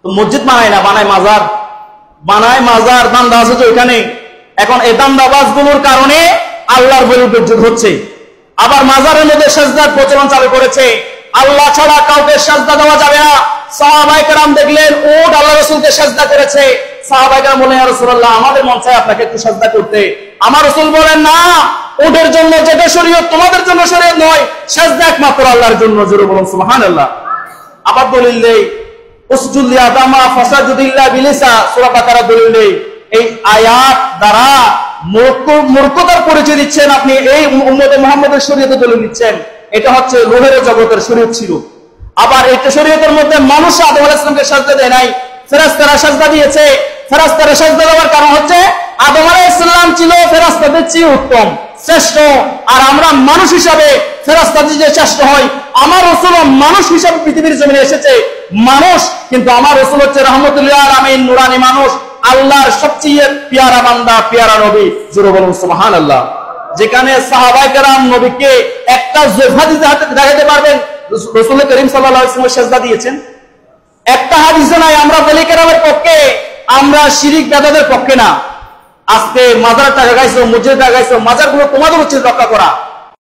মসজিদ বানায় না, বানায় মাজার, বানায় মাজার, দান্দা আছে তো ওইখানে। এখন এই দান্দাবাজ গুলোর কারণে আল্লাহর বলি বেজ্জত হচ্ছে। আবার মাজারের মধ্যে সাজদার প্রচলন চালু করেছে, আল্লাহ ছাড়া কাউকে সাজদা দেওয়া যাবে না। সাহাবায়ে কেরাম দেখলেন উট আল্লাহ রাসূলকে সাজদা করেছে, সাহাবায়ে কেরাম বলেন ইয়া রাসূলুল্লাহ আমাদের মন চায় আপনাকে একটু সাজদা করতে। আমার রাসূল বলেন না, উটের জন্য যেটা শরীয়ত তোমাদের জন্য শরীয়ত নয়, সাজদা একমাত্র আল্লাহর জন্য। জোরে বলুন সুবহানাল্লাহ। আবার দলিল দেই উসজুদ লিআদামা ফাসাজুদিল্লাহ বিলিসা, সূরা বাকারা দলিল দেই। এই আয়াত দ্বারা মূর্খতার পরিচয় দিচ্ছেন আপনি, এই উম্মতে মুহাম্মদের শরীয়তে দলিল দিচ্ছেন। এটা হচ্ছে লোহের জগতের শরীয়ত ছিল। আবার এটা শরীয়তের মধ্যে মানুষ আদম আলাইহিস সালামকে সাজদা দেয় নাই, ফেরেশতারা সাজদা দিয়েছে। ফেরেশতারা সাজদা দেওয়ার কারণ হচ্ছে আদম আলাইহিস সালাম ছিল ফেরেশতাদের চেয়ে উত্তম, শ্রেষ্ঠ। আর আমরা মানুষ হিসাবে ফেরেশতাদের চেয়ে শ্রেষ্ঠ হই। আমার রাসূল মানুষ হিসাবে পৃথিবীর জমিনে এসেছে, মানুষ, কিন্তু আমার রাসূল হচ্ছে রাহমাতুল লিল আলামিন, নূরানী মানুষ, আল্লাহর সবচেয়ে পেয়ারা বান্দা, পেয়ারা নবী। জোরে বলুন সুবহানাল্লাহ। যেখানে সাহাবায়ে কেরাম নবীকে একটা হাদিসে দেখাতে পারবেন রাসূল করিম সাল্লাল্লাহু আলাইহি ওয়াসাল্লাম সাজদা দিয়েছেন? একটা হাদিসে নাই। আমরা বলি কেরামের পক্ষে, আমরা শিরিক বেদাতের পক্ষে না। আজকে মাজার টাকা গাইছো, মসজিদ টাকা গাইছো, মাজারগুলো তোমাদের উচিত রক্ষা করা।